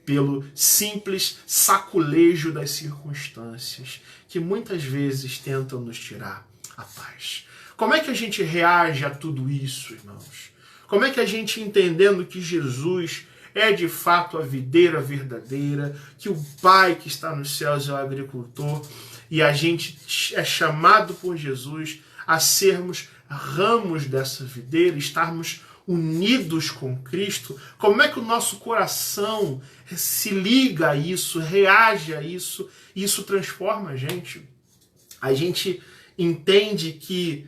pelo simples saculejo das circunstâncias, que muitas vezes tentam nos tirar a paz. Como é que a gente reage a tudo isso, irmãos? Como é que a gente, entendendo que Jesus é de fato a videira verdadeira, que o Pai que está nos céus é o agricultor, e a gente é chamado por Jesus a sermos ramos dessa videira, estarmos unidos com Cristo, como é que o nosso coração se liga a isso, reage a isso, e isso transforma a gente? A gente entende que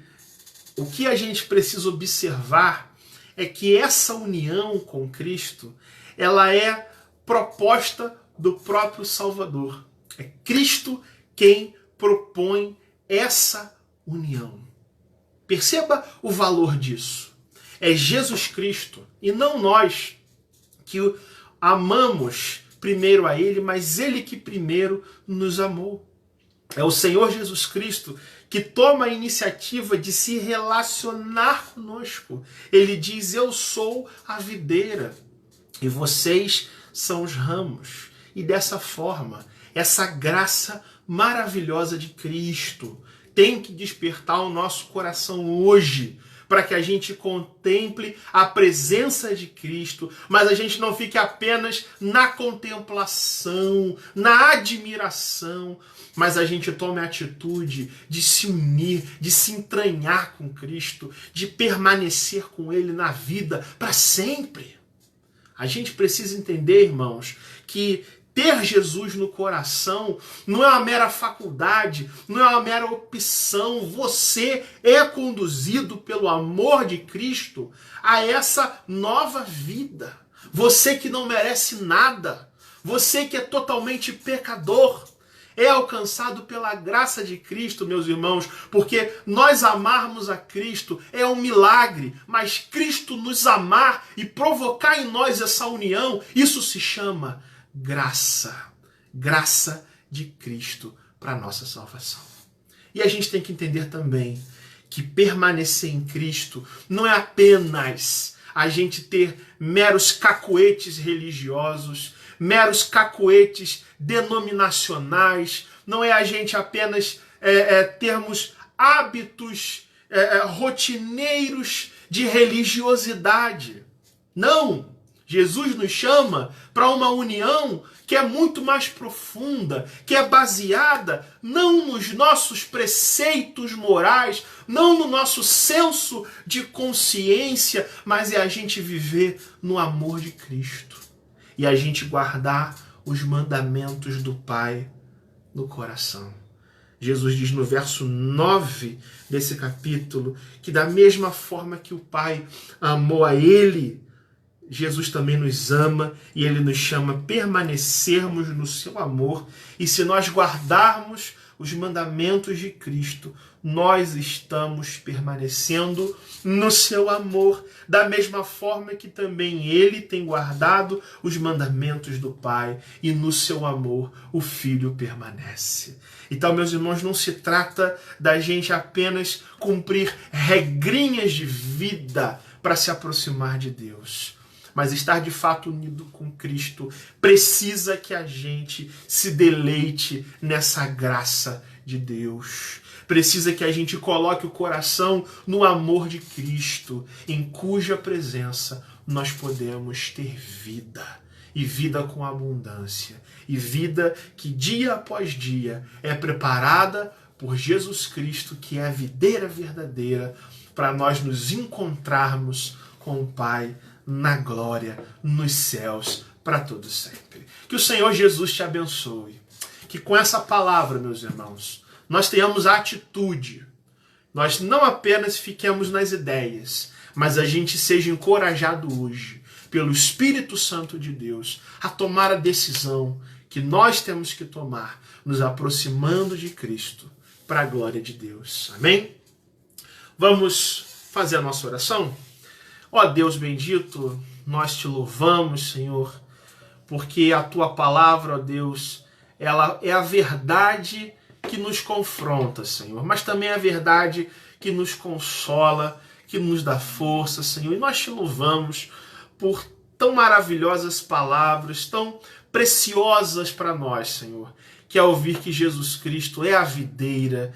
o que a gente precisa observar é que essa união com Cristo, ela é proposta do próprio Salvador. É Cristo quem propõe essa união. Perceba o valor disso. É Jesus Cristo e não nós que amamos primeiro a Ele, mas Ele que primeiro nos amou. É o Senhor Jesus Cristo que toma a iniciativa de se relacionar conosco. Ele diz: eu sou a videira e vocês são os ramos. E dessa forma, essa graça maravilhosa de Cristo tem que despertar o nosso coração hoje, para que a gente contemple a presença de Cristo, mas a gente não fique apenas na contemplação, na admiração, mas a gente tome a atitude de se unir, de se entranhar com Cristo, de permanecer com Ele na vida para sempre. A gente precisa entender, irmãos, que ter Jesus no coração não é uma mera faculdade, não é uma mera opção. Você é conduzido pelo amor de Cristo a essa nova vida. Você que não merece nada, você que é totalmente pecador, é alcançado pela graça de Cristo, meus irmãos, porque nós amarmos a Cristo é um milagre, mas Cristo nos amar e provocar em nós essa união, isso se chama graça. Graça de Cristo para a nossa salvação. E a gente tem que entender também que permanecer em Cristo não é apenas a gente ter meros cacuetes religiosos, meros cacuetes denominacionais, não é a gente apenas termos hábitos rotineiros de religiosidade. Não! Jesus nos chama para uma união que é muito mais profunda, que é baseada não nos nossos preceitos morais, não no nosso senso de consciência, mas é a gente viver no amor de Cristo. E a gente guardar os mandamentos do Pai no coração. Jesus diz no verso 9 desse capítulo que da mesma forma que o Pai amou a Ele, Jesus também nos ama e Ele nos chama a permanecermos no seu amor. E se nós guardarmos os mandamentos de Cristo, nós estamos permanecendo no seu amor, da mesma forma que também Ele tem guardado os mandamentos do Pai, e no seu amor o Filho permanece. Então, meus irmãos, não se trata da gente apenas cumprir regrinhas de vida para se aproximar de Deus, mas estar de fato unido com Cristo precisa que a gente se deleite nessa graça de Deus. Precisa que a gente coloque o coração no amor de Cristo, em cuja presença nós podemos ter vida. E vida com abundância. E vida que dia após dia é preparada por Jesus Cristo, que é a videira verdadeira, para nós nos encontrarmos com o Pai na glória, nos céus, para todo sempre. Que o Senhor Jesus te abençoe. Que com essa palavra, meus irmãos, nós tenhamos a atitude. Nós não apenas fiquemos nas ideias, mas a gente seja encorajado hoje, pelo Espírito Santo de Deus, a tomar a decisão que nós temos que tomar, nos aproximando de Cristo, para a glória de Deus. Amém? Vamos fazer a nossa oração? Ó Deus bendito, nós te louvamos, Senhor, porque a tua palavra, ó Deus, ela é a verdade que nos confronta, Senhor, mas também é a verdade que nos consola, que nos dá força, Senhor. E nós te louvamos por tão maravilhosas palavras, tão preciosas para nós, Senhor, que é ouvir que Jesus Cristo é a videira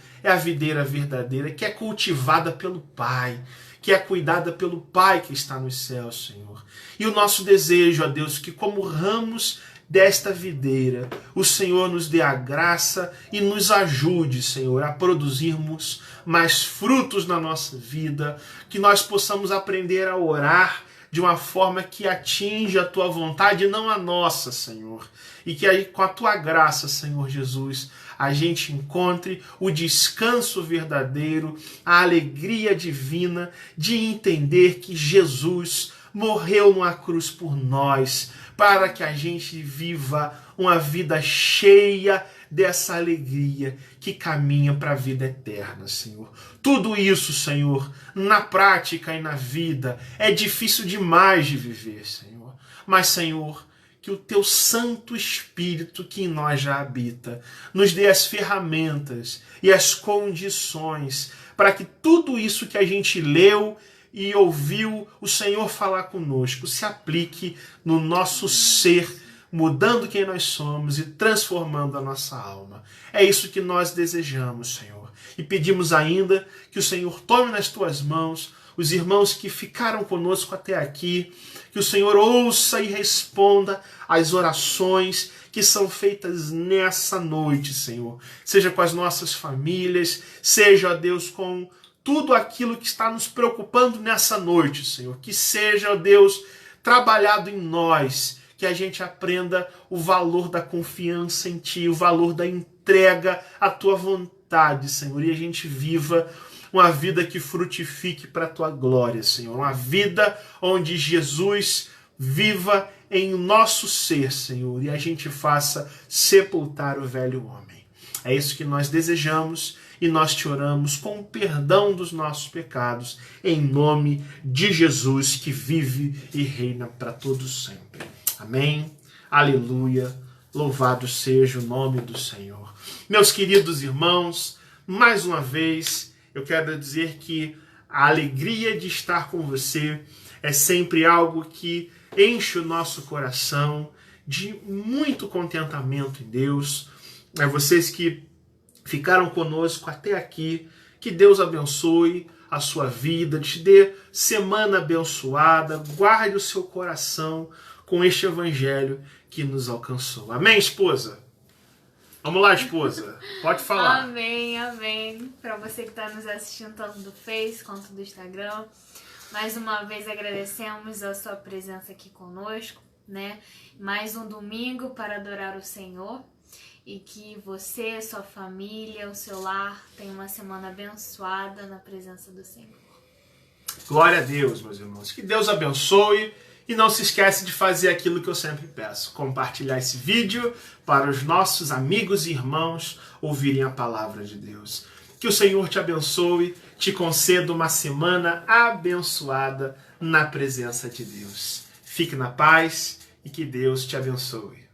verdadeira, que é cultivada pelo Pai, que é cuidada pelo Pai que está nos céus, Senhor. E o nosso desejo, ó Deus, que como ramos desta videira, o Senhor nos dê a graça e nos ajude, Senhor, a produzirmos mais frutos na nossa vida, que nós possamos aprender a orar de uma forma que atinja a tua vontade e não a nossa, Senhor. E que aí, com a tua graça, Senhor Jesus, a gente encontre o descanso verdadeiro, a alegria divina de entender que Jesus morreu numa cruz por nós, para que a gente viva uma vida cheia dessa alegria que caminha para a vida eterna, Senhor. Tudo isso, Senhor, na prática e na vida, é difícil demais de viver, Senhor. Mas, Senhor, que o teu Santo Espírito que em nós já habita nos dê as ferramentas e as condições para que tudo isso que a gente leu e ouviu o Senhor falar conosco se aplique no nosso ser, mudando quem nós somos e transformando a nossa alma. É isso que nós desejamos, Senhor. E pedimos ainda que o Senhor tome nas tuas mãos os irmãos que ficaram conosco até aqui, que o Senhor ouça e responda às orações que são feitas nessa noite, Senhor. Seja com as nossas famílias, seja, ó Deus, com tudo aquilo que está nos preocupando nessa noite, Senhor. Que seja, ó Deus, trabalhado em nós, que a gente aprenda o valor da confiança em Ti, o valor da entrega à Tua vontade, Senhor. E a gente viva uma vida que frutifique para a Tua glória, Senhor. Uma vida onde Jesus viva em nosso ser, Senhor, e a gente faça sepultar o velho homem. É isso que nós desejamos e nós te oramos com o perdão dos nossos pecados, em nome de Jesus, que vive e reina para todos sempre. Amém. Aleluia. Louvado seja o nome do Senhor. Meus queridos irmãos, mais uma vez, eu quero dizer que a alegria de estar com você é sempre algo que enche o nosso coração de muito contentamento em Deus. É vocês que ficaram conosco até aqui, que Deus abençoe a sua vida, te dê semana abençoada, guarde o seu coração com este evangelho que nos alcançou. Amém, esposa? Vamos lá, esposa. Pode falar. Amém, amém. Para você que está nos assistindo tanto do Face quanto do Instagram, mais uma vez agradecemos a sua presença aqui conosco, né? Mais um domingo para adorar o Senhor. E que você, sua família, o seu lar tenham uma semana abençoada na presença do Senhor. Glória a Deus, meus irmãos. Que Deus abençoe. E não se esquece de fazer aquilo que eu sempre peço. Compartilhar esse vídeo para os nossos amigos e irmãos ouvirem a palavra de Deus. Que o Senhor te abençoe, te conceda uma semana abençoada na presença de Deus. Fique na paz e que Deus te abençoe.